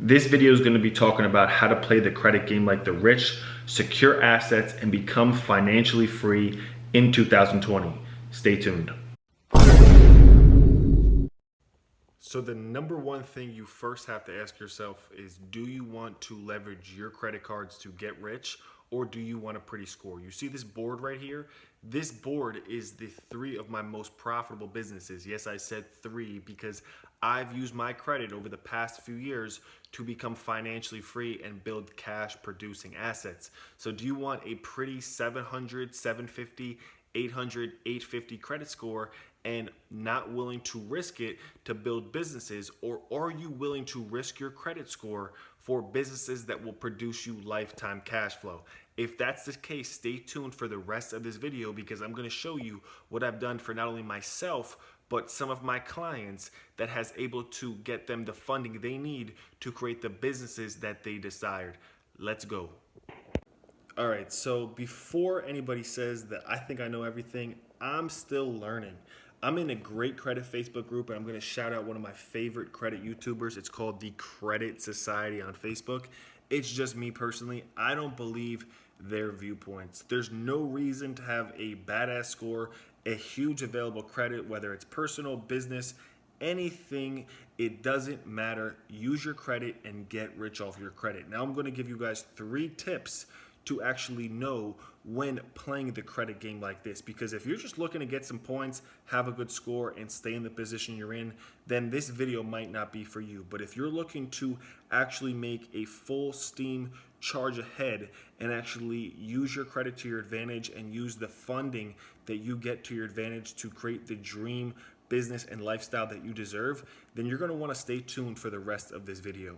This video is going to be talking about how to play the credit game like the rich, secure assets, and become financially free in 2020. Stay tuned. So the number one thing you first have to ask yourself is, do you want to leverage your credit cards to get rich, or do you want a pretty score? You see this board right here? This board is the three of my most profitable businesses. Yes, I said three because I've used my credit over the past few years to become financially free and build cash producing assets. So do you want a pretty 700, 750, 800, 850 credit score and not willing to risk it to build businesses? Or are you willing to risk your credit score for businesses that will produce you lifetime cash flow? If that's the case, stay tuned for the rest of this video because I'm going to show you what I've done for not only myself, but some of my clients that has able to get them the funding they need to create the businesses that they desired. Let's go. All right, so before anybody says that I think I know everything, I'm still learning. I'm in a great credit Facebook group, and I'm going to shout out one of my favorite credit YouTubers. It's called the Credit Society on Facebook. It's just me personally. I don't believe their viewpoints. There's no reason to have a badass score, a huge available credit, whether it's personal, business, anything. It doesn't matter. Use your credit and get rich off your credit. Now I'm going to give you guys 3 tips to actually know when playing the credit game like this. Because if you're just looking to get some points, have a good score, and stay in the position you're in, then this video might not be for you. But if you're looking to actually make a full steam charge ahead and actually use your credit to your advantage and use the funding that you get to your advantage to create the dream business and lifestyle that you deserve, then you're going to want to stay tuned for the rest of this video.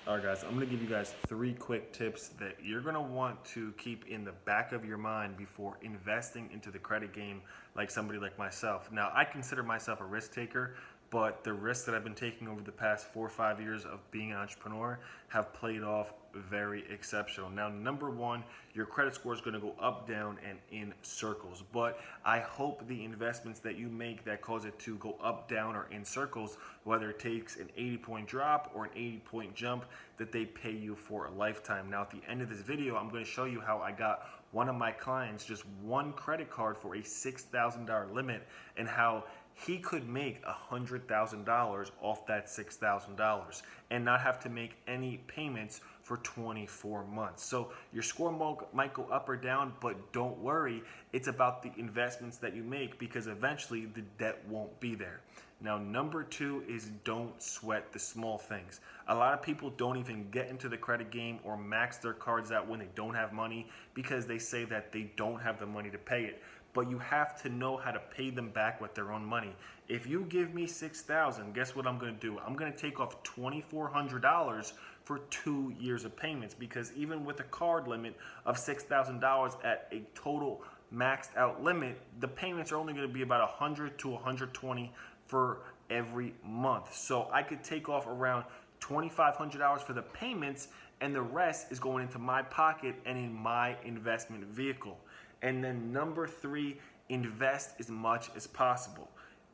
All right, guys, I'm going to give you guys 3 quick tips that you're going to want to keep in the back of your mind before investing into the credit game like somebody like myself. Now, I consider myself a risk taker, but the risks that I've been taking over the past 4 or 5 years of being an entrepreneur have played off very exceptional. Now, number 1, your credit score is going to go up, down, and in circles. But I hope the investments that you make that cause it to go up, down, or in circles, whether it takes an 80-point drop or an 80-point jump, that they pay you for a lifetime. Now, at the end of this video, I'm going to show you how I got one of my clients just one credit card for a $6,000 limit and how he could make $100,000 off that $6,000 and not have to make any payments for 24 months. So your score might go up or down, but don't worry. It's about the investments that you make because eventually the debt won't be there. Now, number 2 is don't sweat the small things. A lot of people don't even get into the credit game or max their cards out when they don't have money because they say that they don't have the money to pay it. But you have to know how to pay them back with their own money. If you give me $6,000, guess what I'm going to do? I'm going to take off $2,400 for 2 years of payments because even with a card limit of $6,000 at a total maxed out limit, the payments are only going to be about $100 to $120 for every month. So I could take off around $2,500 for the payments, and the rest is going into my pocket and in my investment vehicle. And then number 3, invest as much as possible.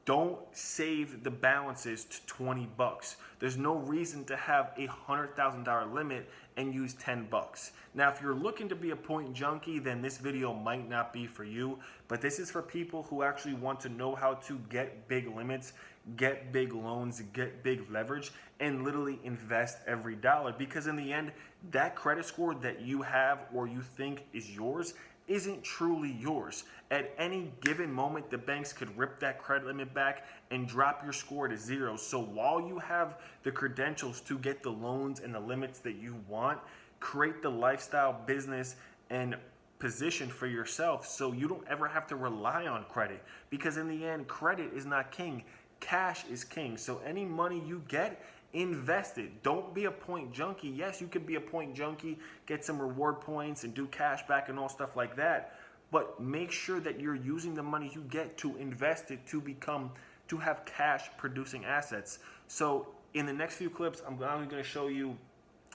Don't save the balances to 20 bucks. There's no reason to have a $100,000 limit and use 10 bucks. Now, if you're looking to be a point junkie, then this video might not be for you, but this is for people who actually want to know how to get big limits, get big loans, get big leverage, and literally invest every dollar. Because in the end, that credit score that you have or you think is yours isn't truly yours. At any given moment, the banks could rip that credit limit back and drop your score to 0. So while you have the credentials to get the loans and the limits that you want, create the lifestyle, business, and position for yourself so you don't ever have to rely on credit. Because in the end, credit is not king. Cash is king. So any money you get, invest it. Don't be a point junkie. Yes, you could be a point junkie, get some reward points and do cash back and all stuff like that. But make sure that you're using the money you get to invest it to have cash producing assets. So in the next few clips, I'm going to show you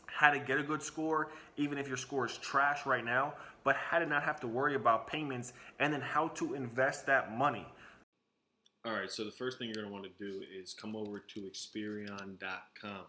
how to get a good score, even if your score is trash right now, but how to not have to worry about payments and then how to invest that money. All right, so the first thing you're going to want to do is come over to Experian.com.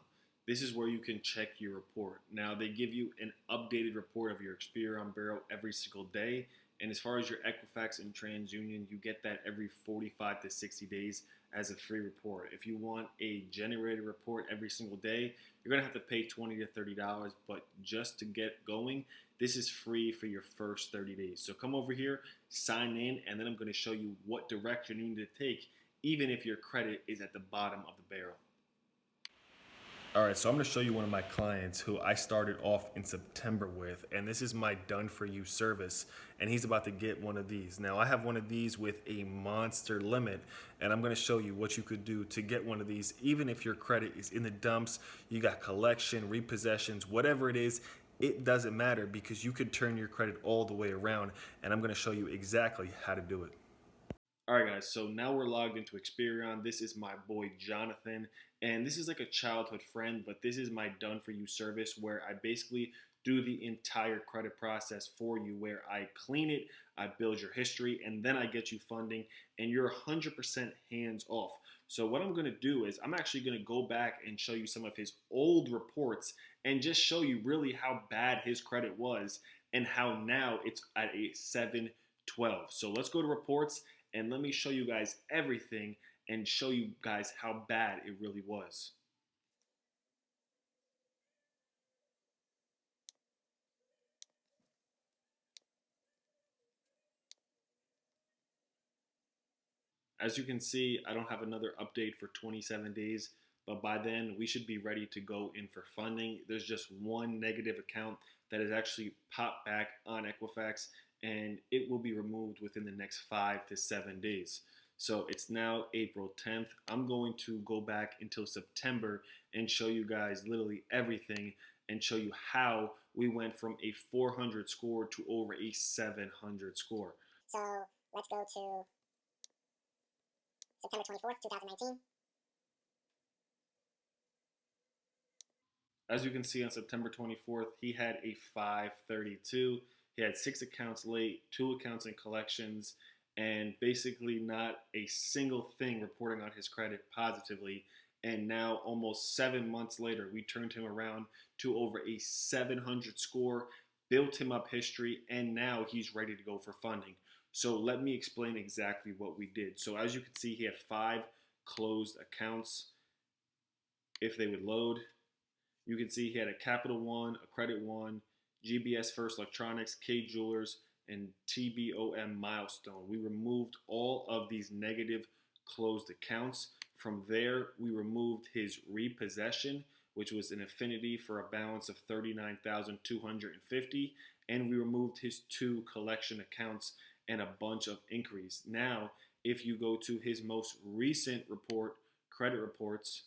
this is where you can check your report. Now, they give you an updated report of your Experian bureau every single day. And as far as your Equifax and TransUnion, you get that every 45 to 60 days as a free report. If you want a generated report every single day, you're going to have to pay $20 to $30. But just to get going, this is free for your first 30 days. So come over here, sign in, and then I'm going to show you what direction you need to take, even if your credit is at the bottom of the barrel. All right, so I'm going to show you one of my clients who I started off in September with, and this is my done for you service, and he's about to get one of these. Now, I have one of these with a monster limit, and I'm going to show you what you could do to get one of these, even if your credit is in the dumps, you got collection, repossessions, whatever it is. It doesn't matter because you could turn your credit all the way around, and I'm going to show you exactly how to do it. All right, guys, so now we're logged into Experian. This is my boy Jonathan, and this is like a childhood friend, but this is my done for you service where I basically do the entire credit process for you, where I clean it, I build your history, and then I get you funding, and you're 100% hands off. So what I'm going to do is I'm actually going to go back and show you some of his old reports and just show you really how bad his credit was and how now it's at a 712. So let's go to reports and let me show you guys everything and show you guys how bad it really was. As you can see, I don't have another update for 27 days, but by then we should be ready to go in for funding. There's just one negative account that is actually popped back on Equifax, and it will be removed within the next 5 to 7 days. So it's now April 10th. I'm going to go back until September and show you guys literally everything and show you how we went from a 400 score to over a 700 score. So let's go to September 24th, 2019. As you can see on September 24th, he had a 532. He had 6 accounts late, 2 accounts in collections, and basically not a single thing reporting on his credit positively. And now, almost 7 months later, we turned him around to over a 700 score, built him up history, and now he's ready to go for funding. So let me explain exactly what we did. So as you can see, he had 5 closed accounts. If they would load, you can see he had a Capital One, a Credit One, GBS First Electronics, K Jewelers, and TBOM Milestone. We removed all of these negative closed accounts. From there, we removed his repossession, which was an affinity for a balance of $39,250, and we removed his 2 collection accounts and a bunch of inquiries. Now, if you go to his most recent report, credit reports,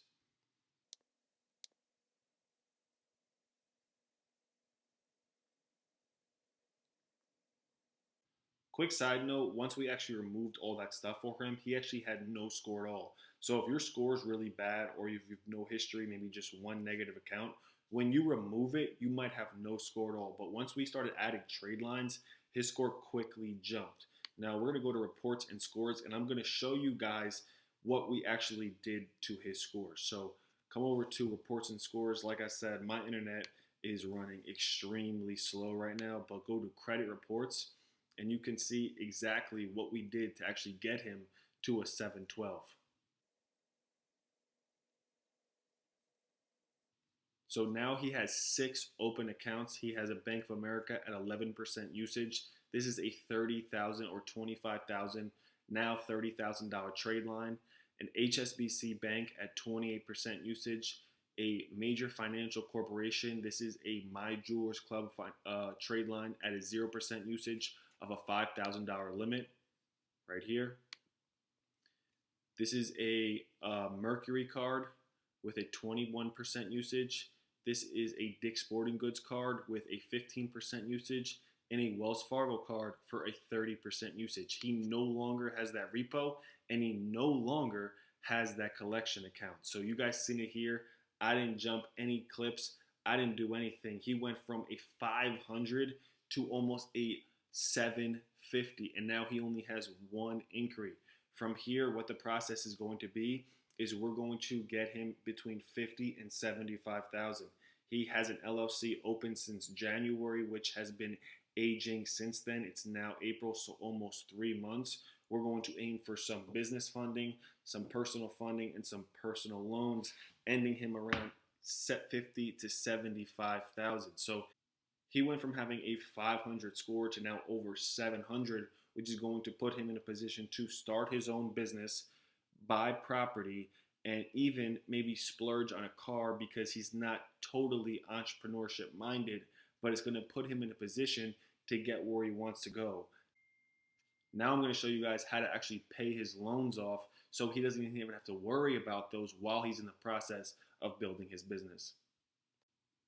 quick side note, once we actually removed all that stuff for him, he actually had no score at all. So if your score is really bad or if you've no history, maybe just one negative account, when you remove it, you might have no score at all. But once we started adding trade lines, his score quickly jumped. Now we're going to go to reports and scores, and I'm going to show you guys what we actually did to his scores. So come over to reports and scores. Like I said, my internet is running extremely slow right now, but go to credit reports, and you can see exactly what we did to actually get him to a 712. So now he has 6 open accounts. He has a Bank of America at 11% usage. This is a $30,000 or $25,000, now $30,000 trade line. An HSBC bank at 28% usage. A major financial corporation. This is a My Jewelers Club trade line at a 0% usage of a $5,000 limit right here. This is a Mercury card with a 21% usage. This is a Dick's Sporting Goods card with a 15% usage and a Wells Fargo card for a 30% usage. He no longer has that repo and he no longer has that collection account. So you guys seen it here. I didn't jump any clips. I didn't do anything. He went from a 500 to almost a 750, and now he only has 1 inquiry. From here, what the process is going to be is we're going to get him between 50 and 75,000. He has an LLC open since January, which has been aging since then. It's now April, so almost 3 months. We're going to aim for some business funding, some personal funding, and some personal loans, ending him around 50 to 75,000. So he went from having a 500 score to now over 700, which is going to put him in a position to start his own business, buy property, and even maybe splurge on a car because he's not totally entrepreneurship minded, but it's going to put him in a position to get where he wants to go. Now I'm going to show you guys how to actually pay his loans off so he doesn't even have to worry about those while he's in the process of building his business.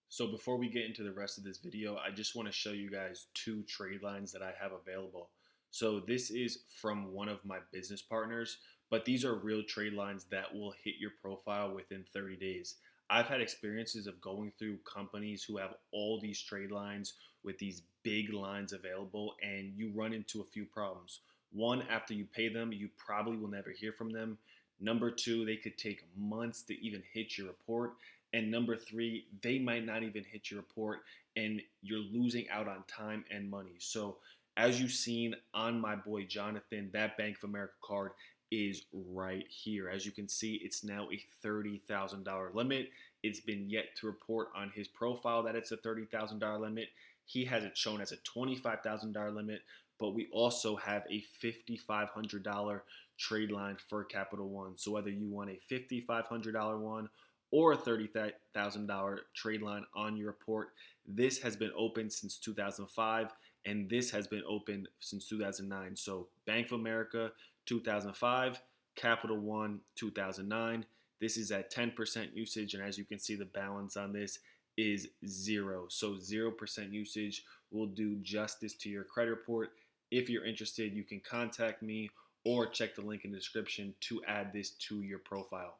So before we get into the rest of this video, I just want to show you guys two trade lines that I have available. So this is from one of my business partners, but these are real trade lines that will hit your profile within 30 days. I've had experiences of going through companies who have all these trade lines with these big lines available, and you run into a few problems. One, after you pay them, you probably will never hear from them. Number two, they could take months to even hit your report. And number three, they might not even hit your report and you're losing out on time and money. So as you've seen on my boy Jonathan, that Bank of America card is right here. As you can see, it's now a $30,000 limit. It's been yet to report on his profile that it's a $30,000 limit. He has it shown as a $25,000 limit, but we also have a $5,500 trade line for Capital One. So whether you want a $5,500 one or a $30,000 trade line on your report, this has been open since 2005, and this has been open since 2009. So Bank of America, 2005, Capital One, 2009. This is at 10% usage, and as you can see, the balance on this is 0. So 0% usage will do justice to your credit report. If you're interested, you can contact me or check the link in the description to add this to your profile.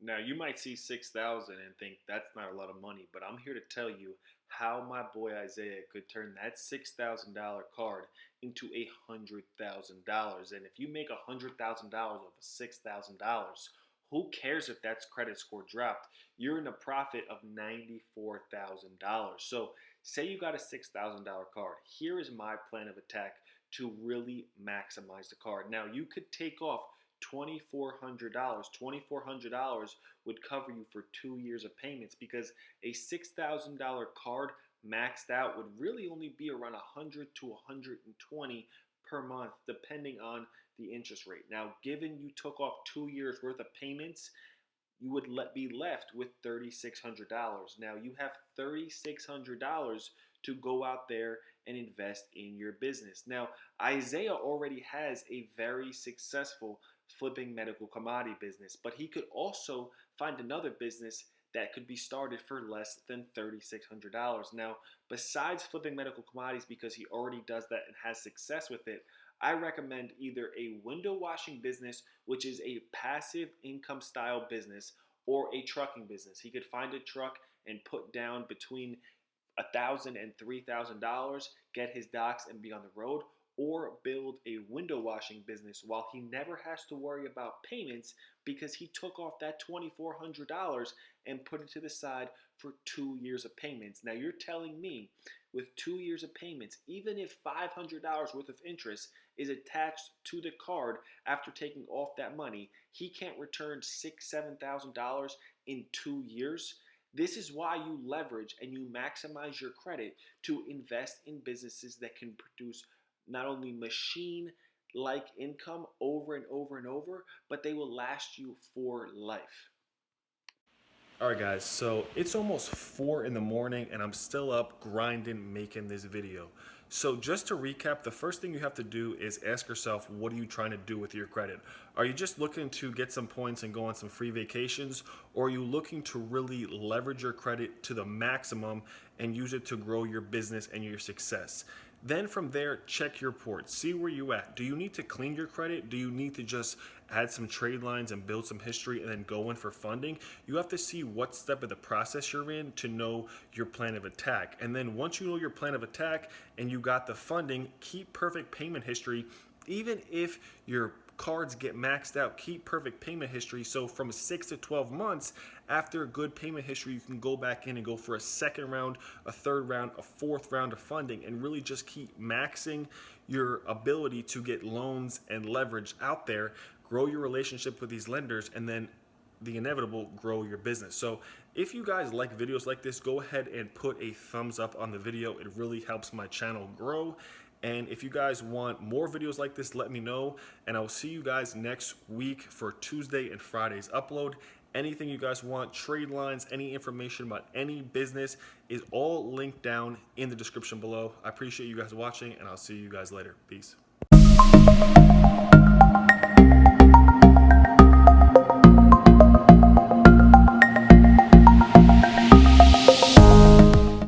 Now, you might see 6,000 and think that's not a lot of money, but I'm here to tell you how my boy Isaiah could turn that $6,000 card into $100,000. And if you make $100,000 off of $6,000, who cares if that's credit score dropped? You're in a profit of $94,000. So, say you got a $6,000 card. Here is my plan of attack to really maximize the card. Now, you could take off $2,400. $2,400 would cover you for 2 years of payments because a $6,000 card maxed out would really only be around 100 to 120 per month, depending on the interest rate. Now, given you took off 2 years worth of payments, you would be left with $3,600. Now, you have $3,600 to go out there and invest in your business. Now, Isaiah already has a very successful flipping medical commodity business, but he could also find another business that could be started for less than $3,600. Now, besides flipping medical commodities, because he already does that and has success with it, I recommend either a window washing business, which is a passive income style business, or a trucking business. He could find a truck and put down between $1,000 and $3,000, get his docs and be on the road, or build a window washing business while he never has to worry about payments because he took off that $2,400 and put it to the side for 2 years of payments. Now you're telling me with 2 years of payments, even if $500 worth of interest is attached to the card after taking off that money, he can't return $6,000, $7,000 in 2 years? This is why you leverage and you maximize your credit to invest in businesses that can produce not only machine-like income over and over and over, but they will last you for life. All right, guys, so it's almost 4 in the morning and I'm still up grinding, making this video. So just to recap, the first thing you have to do is ask yourself, what are you trying to do with your credit? Are you just looking to get some points and go on some free vacations? Or are you looking to really leverage your credit to the maximum and use it to grow your business and your success? Then from there, check your reports. See where you at. Do you need to clean your credit? Do you need to just add some trade lines and build some history and then go in for funding? You have to see what step of the process you're in to know your plan of attack. And then once you know your plan of attack and you got the funding, keep perfect payment history. Even if your cards get maxed out, keep perfect payment history. So from 6 to 12 months after a good payment history, you can go back in and go for a second round, a third round, a fourth round of funding, and really just keep maxing your ability to get loans and leverage out there, grow your relationship with these lenders, and then the inevitable, grow your business. So if you guys like videos like this, go ahead and put a thumbs up on the video. It really helps my channel grow. And if you guys want more videos like this, let me know. And I will see you guys next week for Tuesday and Friday's upload. Anything you guys want, trade lines, any information about any business is all linked down in the description below. I appreciate you guys watching, and I'll see you guys later. Peace.